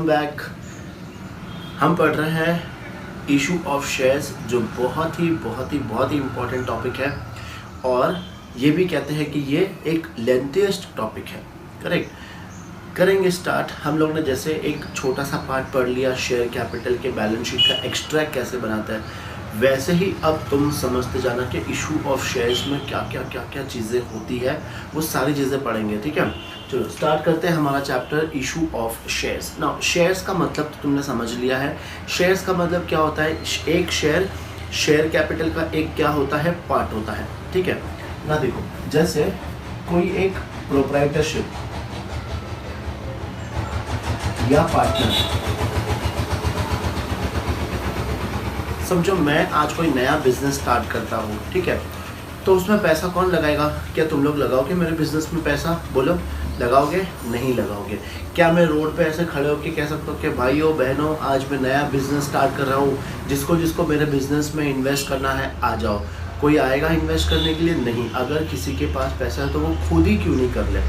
Welcome back. हम पढ़ रहे हैं इशू ऑफ शेयर्स, जो बहुत ही इम्पोर्टेंट टॉपिक है और ये भी कहते हैं कि ये एक लेंथीएस्ट टॉपिक है। करेक्ट। करेंगे स्टार्ट। हम लोग ने जैसे एक छोटा सा पार्ट पढ़ लिया शेयर कैपिटल के बैलेंस शीट का एक्सट्रैक्ट कैसे बनाता है, वैसे ही अब तुम समझते जाना कि इशू ऑफ शेयर्स में क्या क्या चीज़ें होती है, वो सारी चीज़ें पढ़ेंगे। ठीक है, चलो स्टार्ट करते हैं हमारा chapter issue of shares. Now shares का मतलब तो तुमने समझ लिया है। शेयर्स का मतलब क्या होता है? एक शेयर कैपिटल का एक क्या होता है? पार्ट होता है। ठीक है ना। देखो, जैसे कोई एक प्रोप्राइटरशिप या पार्टनर, समझो मैं आज कोई नया बिजनेस स्टार्ट करता हूँ, ठीक है, तो उसमें पैसा कौन लगाएगा? क्या तुम लोग लगाओगे मेरे बिजनेस में पैसा? बोलो, लगाओगे? नहीं लगाओगे। क्या मैं रोड पे ऐसे खड़े होकर कह सकता हूँ कि भाइयों बहनों आज मैं नया बिजनेस स्टार्ट कर रहा हूँ, जिसको मेरे बिजनेस में इन्वेस्ट करना है आ जाओ? कोई आएगा इन्वेस्ट करने के लिए? नहीं। अगर किसी के पास पैसा है तो वो खुद ही क्यों नहीं कर ले?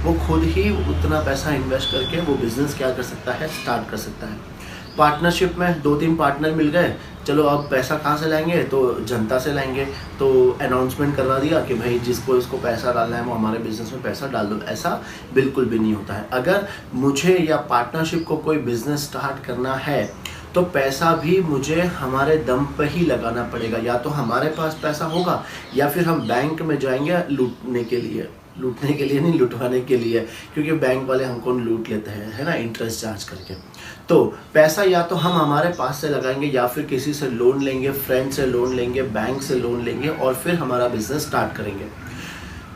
वो खुद ही उतना पैसा इन्वेस्ट करके वो बिजनेस क्या कर सकता है? स्टार्ट कर सकता है। पार्टनरशिप में 2-3 पार्टनर मिल गए, चलो अब पैसा कहाँ से लाएंगे? तो जनता से लाएंगे। तो अनाउंसमेंट करवा दिया कि भाई जिसको इसको पैसा डालना है वो हमारे बिजनेस में पैसा डाल दो। ऐसा बिल्कुल भी नहीं होता है। अगर मुझे या पार्टनरशिप को कोई बिजनेस स्टार्ट करना है तो पैसा भी मुझे हमारे दम पर ही लगाना पड़ेगा। या तो हमारे पास पैसा होगा या फिर हम बैंक में जाएंगे लूटने के लिए नहीं, लुटवाने के लिए, क्योंकि बैंक वाले हमको लूट लेते हैं, है ना, इंटरेस्ट चार्ज करके। तो पैसा या तो हम हमारे पास से लगाएंगे या फिर किसी से लोन लेंगे, फ्रेंड से लोन लेंगे, बैंक से लोन लेंगे और फिर हमारा बिजनेस स्टार्ट करेंगे।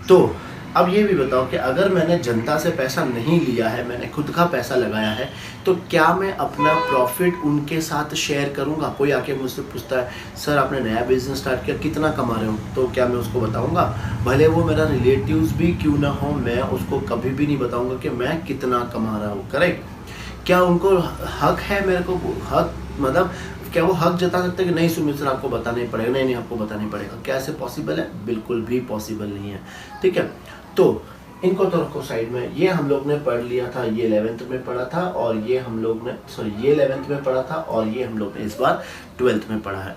तो अब ये भी बताओ कि अगर मैंने जनता से पैसा नहीं लिया है, मैंने खुद का पैसा लगाया है, तो क्या मैं अपना प्रॉफिट उनके साथ शेयर करूंगा? कोई आके मुझसे पूछता है सर आपने नया बिजनेस स्टार्ट किया, कितना कमा रहे हो? तो क्या मैं उसको बताऊंगा? भले वो मेरा रिलेटिव्स भी क्यों ना हो, मैं उसको कभी भी नहीं बताऊंगा कि मैं कितना कमा रहा हूँ। करेक्ट। क्या उनको हक है? मेरे को हक मतलब क्या वो हक जता सकते हैं कि नहीं सुमित सर आपको बताना ही पड़ेगा? नहीं, आपको बताना ही पड़ेगा। क्या ऐसे पॉसिबल है? बिल्कुल भी पॉसिबल नहीं है। ठीक है, तो इनको तो रखो साइड में। ये हम लोग ने पढ़ लिया था, ये 11th में पढ़ा था और ये हम लोग ने ये 11th में पढ़ा था और ये हम लोग ने इस बार 12th में पढ़ा है।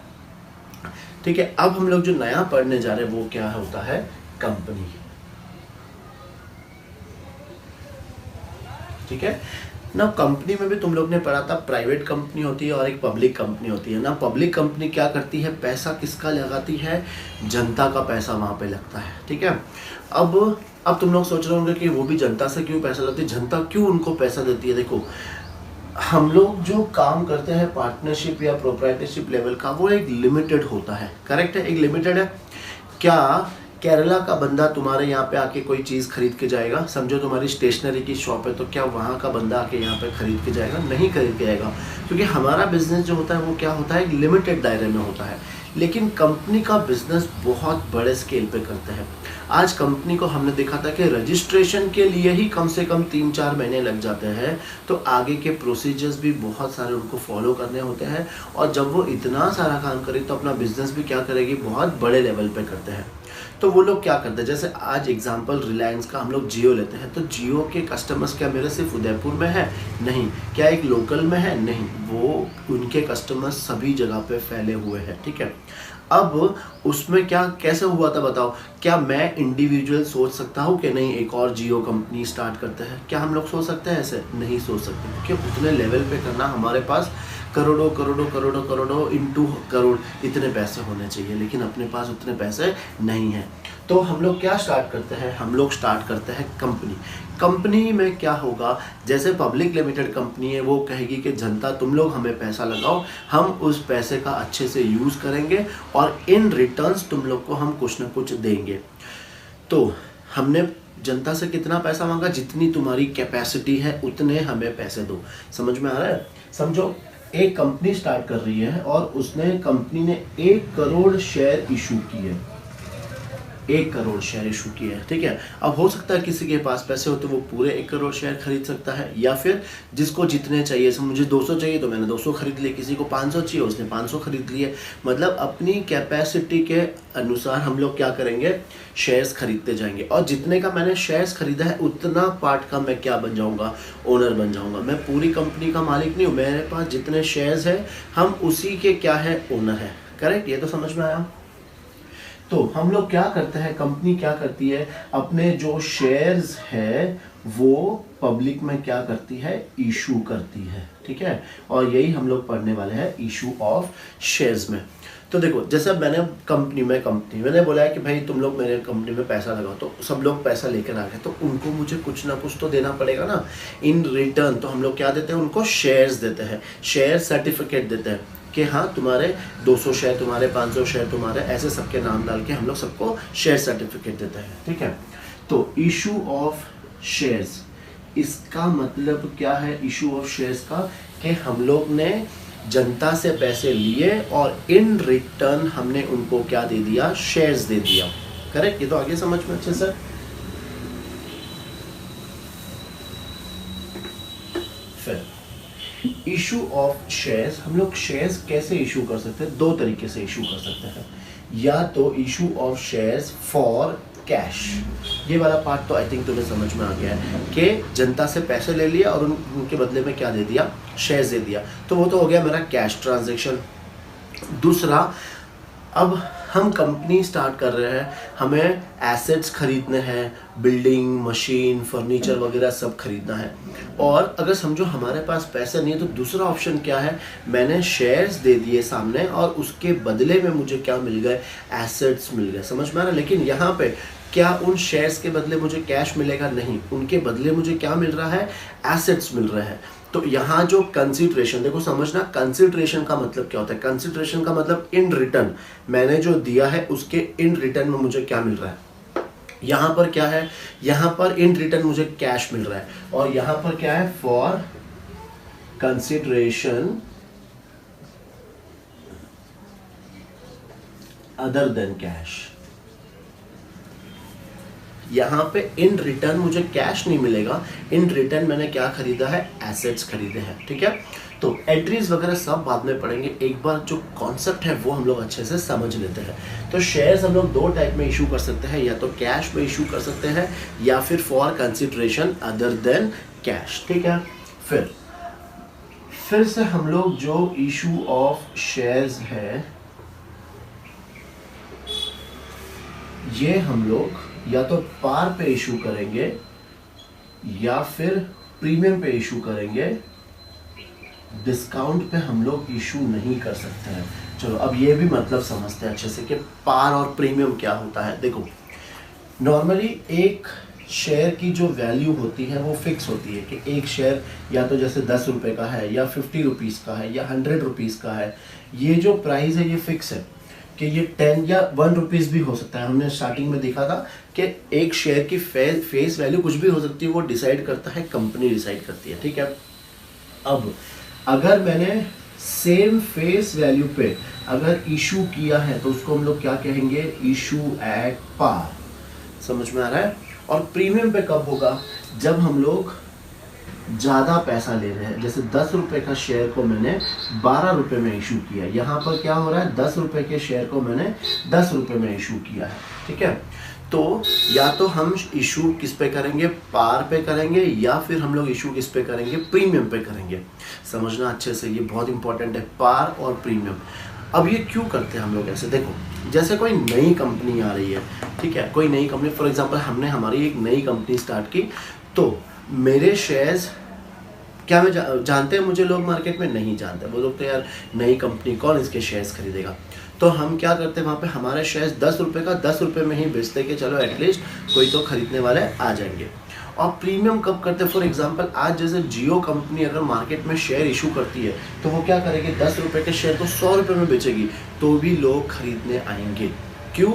ठीक है, अब हम लोग जो नया पढ़ने जा रहे हैं वो क्या होता है? कंपनी। ठीक है ना। कंपनी में भी तुम लोग ने पढ़ा था, प्राइवेट कंपनी होती है और एक पब्लिक कंपनी होती है ना। पब्लिक कंपनी क्या करती है? पैसा किसका लगाती है? जनता का पैसा वहां पे लगता है। ठीक है, अब तुम लोग सोच रहे होंगे कि वो भी जनता से क्यों पैसा लेती है, जनता क्यों उनको पैसा देती है? देखो, हम लोग जो काम करते हैं पार्टनरशिप या प्रोप्राइटरशिप लेवल का, वो एक लिमिटेड होता है। करेक्ट है, एक लिमिटेड है। क्या केरला का बंदा तुम्हारे यहाँ पे आके कोई चीज़ खरीद के जाएगा? समझो तुम्हारी स्टेशनरी की शॉप है, तो क्या वहाँ का बंदा आके यहाँ पे खरीद के जाएगा? नहीं खरीद के आएगा, क्योंकि हमारा बिजनेस जो होता है वो क्या होता है? एक लिमिटेड दायरे में होता है। लेकिन कंपनी का बिजनेस बहुत बड़े स्केल पे करते हैं। आज कंपनी को हमने देखा था कि रजिस्ट्रेशन के लिए ही कम से कम 3-4 महीने लग जाते हैं, तो आगे के प्रोसीजर्स भी बहुत सारे उनको फॉलो करने होते हैं। और जब वो इतना सारा काम करे तो अपना बिजनेस भी क्या करेगी? बहुत बड़े लेवल पे करते हैं। तो वो लोग क्या करते हैं? जैसे आज एग्जांपल रिलायंस का हम लोग जियो लेते हैं, तो जियो के कस्टमर्स क्या मेरे सिर्फ उदयपुर में है? नहीं। क्या एक लोकल में है? नहीं। वो उनके कस्टमर्स सभी जगह पे फैले हुए हैं। ठीक है, अब उसमें क्या कैसे हुआ था बताओ? क्या मैं इंडिविजुअल सोच सकता हूँ कि नहीं एक और जियो कंपनी स्टार्ट करते हैं? क्या हम लोग सोच सकते हैं? ऐसे नहीं सोच सकते, क्योंकि उतने लेवल पे करना हमारे पास करोड़ों इंटू करोड़ इतने पैसे होने चाहिए, लेकिन अपने पास उतने पैसे नहीं हैं। तो हम लोग क्या स्टार्ट करते हैं? हम लोग स्टार्ट करते हैं कंपनी। कंपनी में क्या होगा? जैसे पब्लिक लिमिटेड कंपनी है, वो कहेगी कि जनता तुम लोग हमें पैसा लगाओ, हम उस पैसे का अच्छे से यूज़ करेंगे और इन रिटर्न्स तुम लोग को हम कुछ ना कुछ देंगे। तो हमने जनता से कितना पैसा मांगा? जितनी तुम्हारी कैपेसिटी है उतने हमें पैसे दो। समझ में आ रहा है? समझो एक कंपनी स्टार्ट कर रही है और कंपनी ने 1 करोड़ शेयर इशू किए। 1 करोड़ शेयर इशू किए हैं, ठीक है। अब हो सकता है किसी के पास पैसे हो तो वो पूरे 1 करोड़ शेयर खरीद सकता है, या फिर जिसको जितने चाहिए, जैसे मुझे 200 चाहिए तो मैंने 200 खरीद लिए, किसी को 500 चाहिए उसने 500 खरीद लिए। मतलब अपनी कैपेसिटी के अनुसार हम लोग क्या करेंगे, शेयर्स खरीदते जाएंगे। और जितने का मैंने शेयर्स खरीदा है उतना पार्ट का मैं क्या बन जाऊंगा, ओनर बन जाऊंगा। मैं पूरी कंपनी का मालिक नहीं हूँ, मेरे पास जितने शेयर्स है हम उसी के क्या है, ओनर है। करेक्ट, ये तो समझ में आया। तो हम लोग क्या करते हैं, कंपनी क्या करती है, अपने जो शेयर्स है वो पब्लिक में क्या करती है, इशू करती है, ठीक है। और यही हम लोग पढ़ने वाले हैं इशू ऑफ शेयर्स में। तो देखो, जैसे मैंने मैंने बोला है कि भाई तुम लोग मेरे कंपनी में पैसा लगाओ, तो सब लोग पैसा लेकर आ गए, तो उनको मुझे कुछ ना कुछ तो देना पड़ेगा ना इन रिटर्न। तो हम लोग क्या देते हैं, उनको शेयर्स देते हैं, शेयर सर्टिफिकेट देते हैं कि हाँ तुम्हारे 200 शेयर तुम्हारे, 500 शेयर तुम्हारे, ऐसे सबके नाम डाल के हम लोग सबको शेयर सर्टिफिकेट देते हैं, ठीक है। तो इशू ऑफ शेयर्स, इसका मतलब क्या है इशू ऑफ शेयर्स का, कि हम लोग ने जनता से पैसे लिए और इन रिटर्न हमने उनको क्या दे दिया, शेयर्स दे दिया। करेक्ट, ये तो आगे समझ में अच्छे से। फिर इशू ऑफ शेयर्स, हम लोग शेयर्स कैसे इशू कर सकते हैं, 2 तरीके से इशू कर सकते हैं। या तो issue of shares for cash, ये वाला पार्ट तो आई थिंक तुम्हें समझ में आ गया है कि जनता से पैसे ले लिया और उनके बदले में क्या दे दिया, शेयर्स दे दिया। तो वो तो हो गया मेरा कैश ट्रांजैक्शन। दूसरा, अब हम कंपनी स्टार्ट कर रहे हैं, हमें एसेट्स खरीदने हैं, बिल्डिंग, मशीन, फर्नीचर वगैरह सब खरीदना है। और अगर समझो हमारे पास पैसे नहीं है तो दूसरा ऑप्शन क्या है, मैंने शेयर्स दे दिए सामने और उसके बदले में मुझे क्या मिल गए, एसेट्स मिल गए। समझ में आ रहा है। लेकिन यहाँ पे क्या उन शेयर्स के बदले मुझे कैश मिलेगा, नहीं, उनके बदले मुझे क्या मिल रहा है, एसेट्स मिल रहे हैं। तो यहाँ जो कंसिडरेशन, देखो समझना, कंसिडरेशन का मतलब क्या होता है, कंसिडरेशन का मतलब इन रिटर्न, मैंने जो दिया है उसके इन रिटर्न में मुझे क्या मिल रहा है। यहाँ पर क्या है, यहाँ पर इन रिटर्न मुझे कैश मिल रहा है, और यहाँ पर क्या है, for consideration other than cash. यहाँ पे इन रिटर्न मुझे कैश नहीं मिलेगा, इन रिटर्न मैंने क्या खरीदा है, एसेट्स खरीदे हैं, ठीक है। तो एंट्रीज वगैरह सब बाद में पढ़ेंगे, एक बार जो कॉन्सेप्ट है वो हम लोग अच्छे से समझ लेते हैं। तो शेयर्स हम लोग 2 टाइप में इशू कर सकते हैं, या तो कैश में इशू कर सकते हैं या फिर for consideration other than cash, ठीक है। फिर से हम लोग जो इशू ऑफ शेयर्स है ये हम लोग या तो पार पे इशू करेंगे या फिर प्रीमियम पे इशू करेंगे, डिस्काउंट पे हम लोग इशू नहीं कर सकते हैं। चलो अब ये भी मतलब समझते हैं अच्छे से कि पार और प्रीमियम क्या होता है। देखो नॉर्मली एक शेयर की जो वैल्यू होती है वो फिक्स होती है कि एक शेयर या तो जैसे 10 रुपये का है या 50 रुपीज़ का है या 100 रुपीज़ का है। ये जो प्राइस है ये फिक्स है कि ये 10 या 1 रुपीज़ भी हो सकता है। हमने स्टार्टिंग में देखा था कि एक शेयर की फेस वैल्यू कुछ भी हो सकती है, वो डिसाइड करता है कंपनी डिसाइड करती है, ठीक है। अब अगर मैंने सेम फेस वैल्यू पे अगर इशू किया है तो उसको हम लोग क्या कहेंगे, इशू एट पार। समझ में आ रहा है। और प्रीमियम पे कब होगा, जब हम लोग ज़्यादा पैसा ले रहे हैं। जैसे 10 रुपये का शेयर को मैंने 12 रुपये में इशू किया, यहाँ पर क्या हो रहा है, 10 रुपये के शेयर को मैंने 10 रुपये में इशू किया है, ठीक है। तो या तो हम इशू किस पे करेंगे, पार पे करेंगे, या फिर हम लोग इशू किस पे करेंगे, प्रीमियम पे करेंगे। समझना अच्छे से, ये बहुत इंपॉर्टेंट है, पार और प्रीमियम। अब ये क्यों करते हैं हम लोग ऐसे, देखो जैसे कोई नई कंपनी आ रही है, ठीक है, कोई नई कंपनी, फॉर एग्जांपल हमने हमारी एक नई कंपनी स्टार्ट की, तो मेरे शेयर्स क्या मैं जानते हैं मुझे लोग मार्केट में नहीं जानते, वो लोग तो यार नई कंपनी कौन इसके शेयर्स खरीदेगा। तो हम क्या करते हैं, वहाँ पे हमारे शेयर्स 10 रुपये का 10 रुपये में ही बेचते कि चलो एटलीस्ट कोई तो खरीदने वाले आ जाएंगे। और प्रीमियम कब करते हैं, फॉर एग्जांपल आज जैसे जियो कंपनी अगर मार्केट में शेयर इशू करती है तो वो क्या करेगी, 10 रुपये के शेयर को 100 रुपये में बेचेगी, तो भी लोग खरीदने आएंगे। क्यों,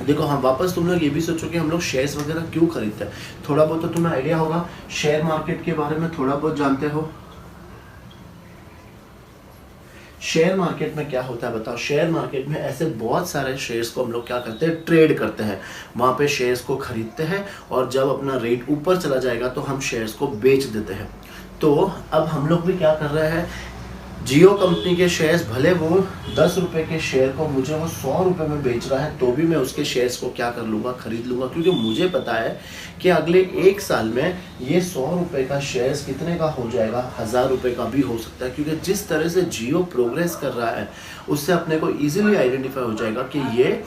देखो हम वापस तुम लोग ये भी सोचो कि हम लोग शेयर्स वगैरह क्यों खरीदते हैं। थोड़ा बहुत तो तुम्हें आइडिया होगा, शेयर मार्केट के बारे में थोड़ा बहुत जानते हो। शेयर मार्केट में क्या होता है बताओ? शेयर मार्केट में ऐसे बहुत सारे शेयर्स को हम लोग क्या करते हैं, ट्रेड करते हैं। वहाँ पे शेयर्स को खरीदते हैं और जब अपना रेट ऊपर चला जाएगा तो हम शेयर्स को बेच देते हैं। तो अब हम लोग भी क्या कर रहे हैं, जियो कंपनी के शेयर्स भले वो 10 रुपये के शेयर को मुझे वो 100 रुपये में बेच रहा है, तो भी मैं उसके शेयर्स को क्या कर लूँगा, खरीद लूँगा, क्योंकि मुझे पता है कि अगले 1 साल में ये 100 रुपये का शेयर्स कितने का हो जाएगा, 1000 रुपये का भी हो सकता है। क्योंकि जिस तरह से जियो प्रोग्रेस कर रहा है उससे अपने को ईजिली आइडेंटिफाई हो जाएगा कि ये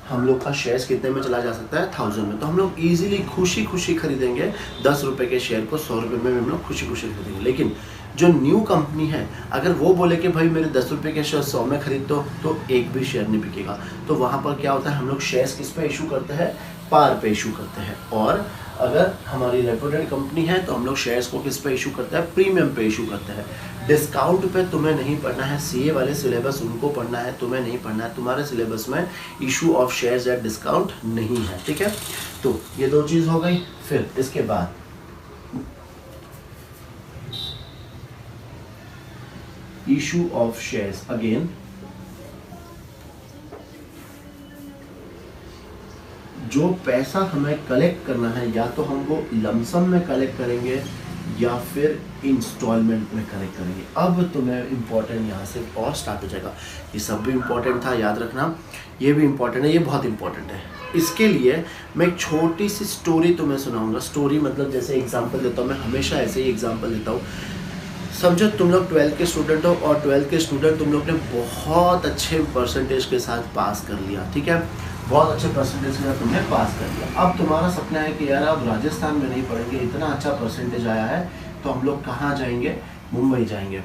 हम लोग का शेयर्स कितने में चला जा सकता है, 1000 में। तो हम लोग ईजिली खुशी खुशी खरीदेंगे 10 रुपये के शेयर को 100 रुपये में हम लोग खुशी खुशी खरीदेंगे। लेकिन जो न्यू कंपनी है, अगर वो बोले कि भाई मेरे 10 रुपये के शेयर 100 में खरीद दो, तो एक भी शेयर नहीं बिकेगा। तो वहाँ पर क्या होता है, हम लोग शेयर्स किस पे इशू करते हैं, पार पे इशू करते हैं। और अगर हमारी रेपुटेड कंपनी है तो हम लोग शेयर्स को किस पे इशू करते हैं, प्रीमियम पे इशू करते हैं। डिस्काउंट पे तुम्हें नहीं पढ़ना है, सीए वाले सिलेबस उनको पढ़ना है, तुम्हें नहीं पढ़ना है। तुम्हारे सिलेबस में issue of shares at discount नहीं है, ठीक है। तो ये 2 चीज़ हो गई। फिर इसके बाद इशू ऑफ शेयर्स, अगेन जो पैसा हमें कलेक्ट करना है, या तो हम वो लमसम में कलेक्ट करेंगे या फिर इंस्टॉलमेंट में कलेक्ट करेंगे। अब तुम्हें इम्पोर्टेंट यहाँ से और स्टार्ट हो जाएगा। ये सब भी इम्पोर्टेंट था, याद रखना, ये भी इम्पोर्टेंट है, ये बहुत इम्पोर्टेंट है। इसके लिए मैं एक छोटी सी स्टोरी तुम्हें सुनाऊंगा। स्टोरी मतलब जैसे एग्जाम्पल देता हूँ, मैं हमेशा ऐसे ही एग्जाम्पल देता हूँ। समझो तुम लोग 12th के स्टूडेंट हो और 12th के स्टूडेंट तुम लोग ने बहुत अच्छे परसेंटेज के साथ पास कर लिया, ठीक है, बहुत अच्छे परसेंटेज के साथ तुमने पास कर लिया। अब तुम्हारा सपना है कि यार अब राजस्थान में नहीं पढ़ेंगे, इतना अच्छा परसेंटेज आया है तो हम लोग कहाँ जाएंगे, मुंबई जाएंगे।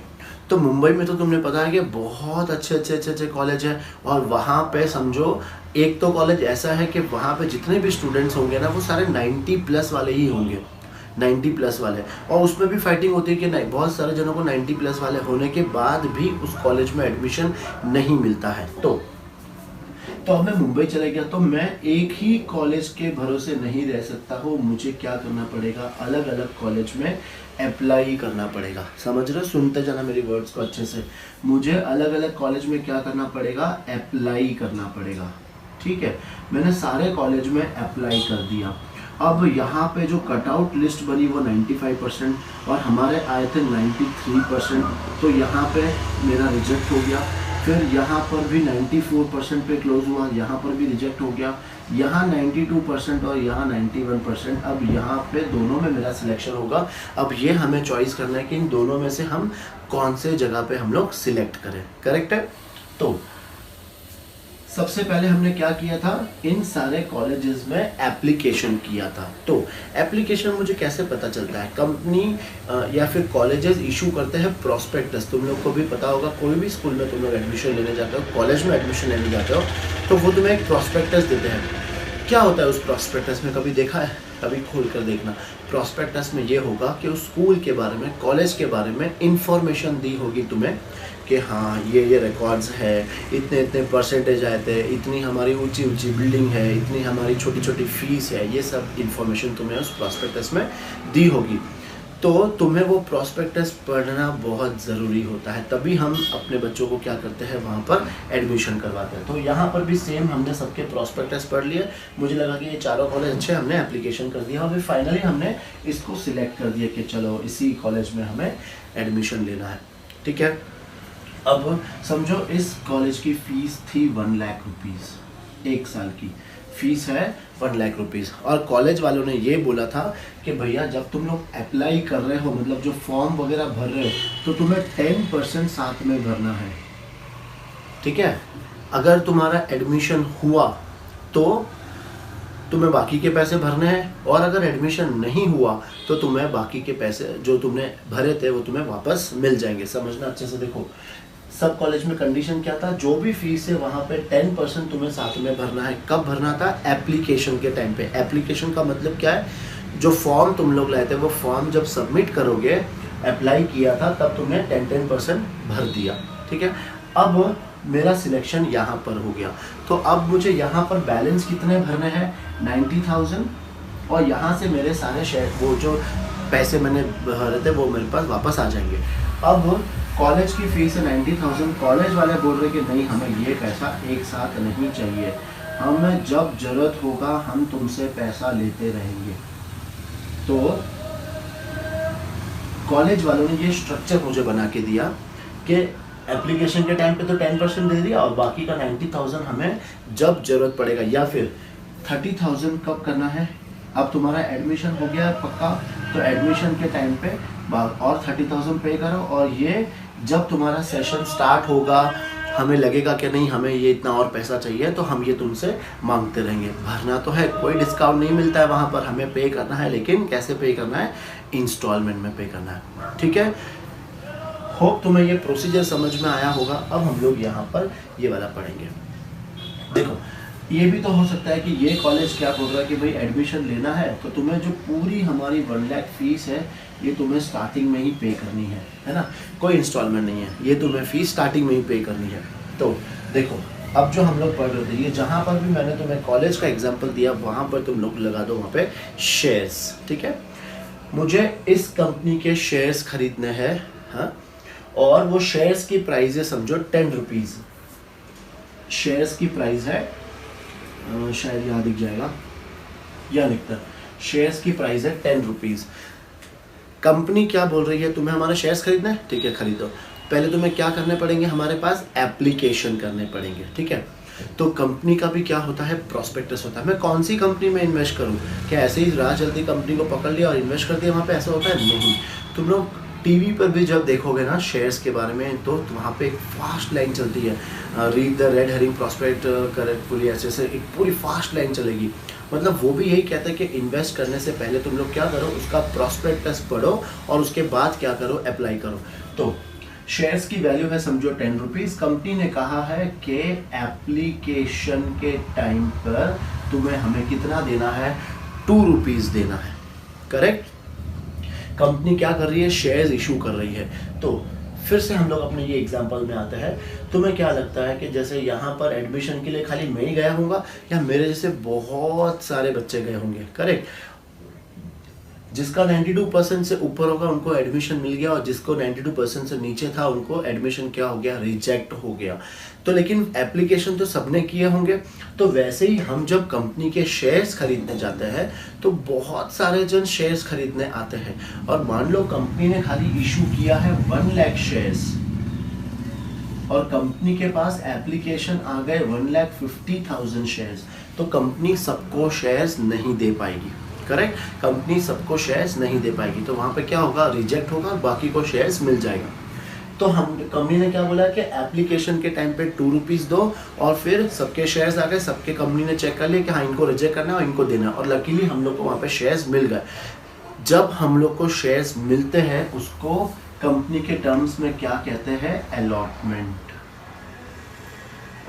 तो मुंबई में तो तुमने पता है कि बहुत अच्छे कॉलेज है, और वहाँ पे समझो एक तो कॉलेज ऐसा है कि वहाँ पे जितने भी स्टूडेंट्स होंगे ना वो सारे 90+ वाले ही होंगे, 90+ वाले। और उसमें भी फाइटिंग होती है कि नहीं, बहुत सारे जनों को 90+ वाले होने के बाद भी उस कॉलेज में एडमिशन नहीं मिलता है। तो अब मैं मुंबई चला गया, तो मैं एक ही कॉलेज के भरोसे नहीं रह सकता हूँ। मुझे क्या करना पड़ेगा, अलग अलग कॉलेज में अप्लाई करना पड़ेगा। समझ रहे हो, सुनते जाना मेरी वर्ड्स को अच्छे से। मुझे अलग अलग कॉलेज में क्या करना पड़ेगा, अप्लाई करना पड़ेगा, ठीक है। मैंने सारे कॉलेज में अप्लाई कर दिया। अब यहाँ पे जो कटआउट लिस्ट बनी वो 95% और हमारे आए थे 93%, तो यहाँ पे मेरा रिजेक्ट हो गया। फिर यहाँ पर भी 94% पे क्लोज हुआ, यहाँ पर भी रिजेक्ट हो गया। यहाँ 92% और यहाँ 91%। अब यहाँ पे दोनों में मेरा सिलेक्शन होगा। अब ये हमें चॉइस करना है कि इन दोनों में से हम कौन से जगह पे हम लोग सिलेक्ट करें, करेक्ट है। तो सबसे पहले हमने क्या किया था, इन सारे कॉलेजेस में एप्लीकेशन किया था। तो एप्लीकेशन मुझे कैसे पता चलता है, कंपनी या फिर कॉलेजेस इशू करते हैं प्रॉस्पेक्टस। तुम लोग को भी पता होगा, कोई भी स्कूल में तुम लोग एडमिशन लेने जाते हो, कॉलेज में एडमिशन लेने जाते हो, तो वो तुम्हें एक प्रॉस्पेक्टस देते हैं। क्या होता है उस प्रॉस्पेक्टस में, कभी देखा है, कभी खोल कर देखना। प्रॉस्पेक्टस में ये होगा कि उस स्कूल के बारे में, कॉलेज के बारे में इंफॉर्मेशन दी होगी तुम्हें कि हाँ ये रिकॉर्ड्स है, इतने इतने परसेंटेज आए थे, इतनी हमारी ऊंची ऊंची बिल्डिंग है, इतनी हमारी छोटी छोटी फीस है। ये सब इन्फॉर्मेशन तुम्हें उस प्रॉस्पेक्टस में दी होगी। तो तुम्हें वो प्रॉस्पेक्टस पढ़ना बहुत ज़रूरी होता है, तभी हम अपने बच्चों को क्या करते हैं, वहाँ पर एडमिशन करवाते हैं। तो यहाँ पर भी सेम हमने सबके प्रॉस्पेक्टस पढ़ लिए। मुझे लगा कि ये चारों कॉलेज अच्छे, हमने एप्लीकेशन कर दिया और फिर फाइनली हमने इसको सिलेक्ट कर दिया कि चलो इसी कॉलेज में हमें एडमिशन लेना है, ठीक है। अब समझो इस कॉलेज की फ़ीस थी 1 लाख रुपीज़, 1 साल की फ़ीस है 1 लाख रुपीज़। और कॉलेज वालों ने ये बोला था कि भैया जब तुम लोग अप्लाई कर रहे हो, मतलब जो फॉर्म वगैरह भर रहे हो, तो तुम्हें 10% साथ में भरना है, ठीक है। अगर तुम्हारा एडमिशन हुआ तो तुम्हें बाकी के पैसे भरने हैं, और अगर एडमिशन नहीं हुआ तो तुम्हें बाकी के पैसे जो तुमने भरे थे वो तुम्हें वापस मिल जाएंगे। समझना अच्छे से। देखो सब कॉलेज में कंडीशन क्या था, जो भी फीस है वहाँ पे 10% तुम्हें साथ में भरना है। कब भरना था, एप्लीकेशन के टाइम पे। एप्लीकेशन का मतलब क्या है, जो फॉर्म तुम लोग लाए थे वो फॉर्म जब सबमिट करोगे, अप्लाई किया था तब तुमने 10% भर दिया, ठीक है। अब मेरा सिलेक्शन यहाँ पर हो गया, तो अब मुझे यहाँ पर बैलेंस कितने भरने हैं, 90,000, और यहाँ से मेरे सारे शेयर, वो जो पैसे मैंने भरे थे वो मेरे पास वापस आ जाएंगे। अब कॉलेज की फीस है 90,000, कॉलेज वाले बोल रहे कि नहीं हमें ये पैसा एक साथ नहीं चाहिए, हमें जब जरूरत होगा हम तुमसे पैसा लेते रहेंगे। तो कॉलेज वालों ने ये स्ट्रक्चर मुझे बना के दिया कि एप्लीकेशन के टाइम पे तो 10% दे दिया और बाकी का 90,000 हमें जब जरूरत पड़ेगा, या फिर 30,000 कब करना है, अब तुम्हारा एडमिशन हो गया पक्का तो एडमिशन के टाइम पे और 30,000 पे करो, और ये जब तुम्हारा सेशन स्टार्ट होगा हमें लगेगा कि नहीं हमें ये इतना और पैसा चाहिए तो हम ये तुमसे मांगते रहेंगे। भरना तो है, कोई डिस्काउंट नहीं मिलता है वहाँ पर, हमें पे करना है, लेकिन कैसे पे करना है, इंस्टॉलमेंट में पे करना है। ठीक है, होप तुम्हें ये प्रोसीजर समझ में आया होगा। अब हम लोग यहाँ पर ये वाला पढ़ेंगे। देखो ये भी तो हो सकता है कि ये कॉलेज क्या बोल रहा है कि भाई एडमिशन लेना है तो तुम्हें जो पूरी हमारी 1 लाख फीस है ये तुम्हें स्टार्टिंग में ही पे करनी है ना, कोई इंस्टॉलमेंट नहीं है, ये तुम्हें फीस स्टार्टिंग में ही पे करनी है। तो देखो अब जो हम लोग पढ़ रहे थे, ये जहाँ पर भी मैंने तुम्हें कॉलेज का एग्जाम्पल दिया वहाँ पर तुम लोग लगा दो वहाँ पे शेयर्स। ठीक है, मुझे इस कंपनी के शेयर्स खरीदने हैं, हाँ, और वो शेयर्स की प्राइस है समझो 10 रुपीज़। शेयर्स की प्राइस है शायद यहाँ दिख जाएगा, या लिखता शेयर्स की प्राइस है 10 रुपीज़। कंपनी क्या बोल रही है, तुम्हें हमारे शेयर्स खरीदना है, ठीक है खरीदो। पहले तुम्हें क्या करने पड़ेंगे, हमारे पास एप्लीकेशन करने पड़ेंगे। ठीक है, तो कंपनी का भी क्या होता है, प्रॉस्पेक्टस होता है। मैं कौन सी कंपनी में इन्वेस्ट करूँ, क्या ऐसे ही राह चलती कंपनी को पकड़ लिया और इन्वेस्ट कर दिया, वहाँ पे ऐसा होता है नहीं। तुम लोग टीवी पर भी जब देखोगे ना शेयर्स के बारे में तो वहाँ पे एक फास्ट लाइन चलती है, read the red herring prospect correctfully, ऐसे एक पूरी फास्ट लाइन चलेगी। मतलब वो भी यही कहता है कि इन्वेस्ट करने से पहले तुम लोग क्या करो, उसका प्रॉस्पेक्टस पढ़ो और उसके बाद क्या करो, अप्लाई करो। तो शेयर्स की वैल्यू है समझो 10 रुपीज़। कंपनी ने कहा है कि एप्लीकेशन के टाइम पर तुम्हें हमें कितना देना है, 2 रुपीज़ देना है। करेक्ट, कंपनी क्या कर रही है, शेयर्स इशू कर रही है। तो फिर से हम लोग अपने ये एग्जांपल में आते हैं। तुम्हें क्या लगता है कि जैसे यहाँ पर एडमिशन के लिए खाली मैं ही गया होऊंगा या मेरे जैसे बहुत सारे बच्चे गए होंगे। करेक्ट, जिसका 92% से ऊपर होगा उनको एडमिशन मिल गया और जिसको 92% से नीचे था उनको एडमिशन क्या हो गया, रिजेक्ट हो गया। तो लेकिन एप्लीकेशन तो सबने किए होंगे। तो वैसे ही हम जब कंपनी के शेयर्स खरीदने जाते हैं तो बहुत सारे जन शेयर्स खरीदने आते हैं, और मान लो कंपनी ने खाली इशू किया है 1 लाख शेयर्स और कंपनी के पास एप्लीकेशन आ गए 1,50,000 शेयर्स, तो कंपनी सबको शेयर्स नहीं दे पाएगी। करेक्ट, कंपनी सबको शेयर्स नहीं दे पाएगी, तो वहाँ पे क्या होगा, रिजेक्ट होगा, बाकी को शेयर्स मिल जाएगा। तो हम कंपनी ने क्या बोला कि एप्लीकेशन के टाइम पे 2 रुपीज़ दो, और फिर सबके शेयर्स आ गए, सबके कंपनी ने चेक कर लिया कि हाँ इनको रिजेक्ट करना है और इनको देना है, और लकीली हम लोग को वहाँ पे शेयर्स मिल गए। जब हम लोग को शेयर्स मिलते हैं उसको कंपनी के टर्म्स में क्या कहते हैं, अलॉटमेंट।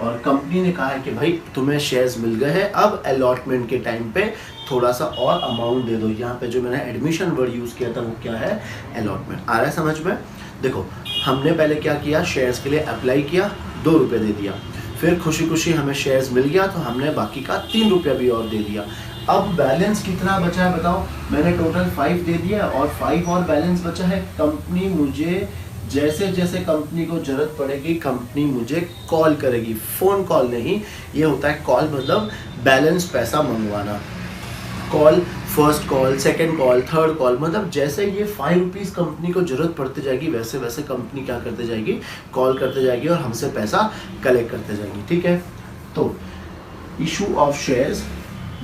और कंपनी ने कहा है कि भाई तुम्हें शेयर्स मिल गए हैं, अब अलॉटमेंट के टाइम पे थोड़ा सा और अमाउंट दे दो। यहाँ पे जो मैंने एडमिशन वर्ड यूज़ किया था वो क्या है, अलॉटमेंट। आ रहा है समझ में? देखो हमने पहले क्या किया, शेयर्स के लिए अप्लाई किया, 2 रुपये दे दिया, फिर खुशी खुशी हमें शेयर्स मिल गया तो हमने बाकी का 3 रुपया भी और दे दिया। अब बैलेंस कितना बचा है बताओ, मैंने टोटल 5 दे दिया और 5 और बैलेंस बचा है। कंपनी मुझे जैसे जैसे कंपनी को जरूरत पड़ेगी कंपनी मुझे कॉल करेगी, फ़ोन कॉल नहीं, ये होता है कॉल मतलब बैलेंस पैसा मंगवाना। Call, first call, second call, third call, मतलब जैसे ये 5 रुपीज़ कंपनी को जरूरत पड़ती जाएगी वैसे वैसे कंपनी क्या करते जाएगी, कॉल करते जाएगी और हमसे पैसा कलेक्ट करते जाएगी। ठीक है, तो इशू ऑफ शेयर्स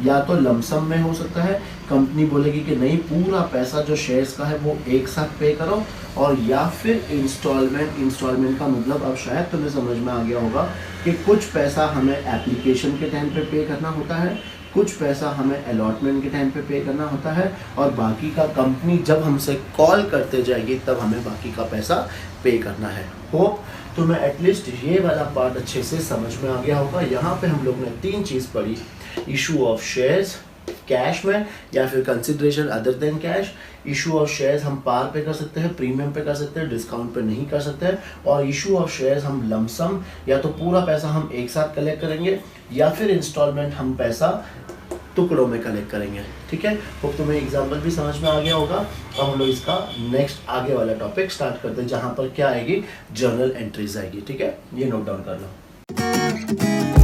या तो लमसम में हो सकता है, कंपनी बोलेगी कि नहीं पूरा पैसा जो शेयर्स का है वो एक साथ पे करो, और या फिर इंस्टॉलमेंट का मतलब अब शायद तुम्हें समझ में आ गया होगा कि कुछ पैसा हमें एप्लीकेशन के टाइम पे करना होता है, कुछ पैसा हमें अलॉटमेंट के टाइम पे करना होता है, और बाकी का कंपनी जब हमसे कॉल करते जाएगी तब हमें बाकी का पैसा पे करना है। होप तुम्हें एटलीस्ट ये वाला पार्ट अच्छे से समझ में आ गया होगा। यहाँ पे हम लोग ने 3 चीज़ पढ़ी, इशू ऑफ शेयर्स कैश में या फिर consideration other than cash. Issue of shares हम पार पे कर सकते हैं, प्रीमियम पे कर सकते हैं, डिस्काउंट पे नहीं कर सकते हैं, और इशू ऑफ शेयर्स हम लमसम या तो पूरा पैसा हम एक साथ कलेक्ट करेंगे या फिर इंस्टॉलमेंट हम पैसा टुकड़ों में कलेक्ट करेंगे। ठीक है, तो तुम्हें एग्जाम्पल भी समझ में आ गया होगा। अब हम लोग इसका नेक्स्ट आगे वाला टॉपिक स्टार्ट करते हैं, जहाँ पर क्या आएगी, जर्नल एंट्रीज आएगी। ठीक है, ये नोट डाउन कर लो।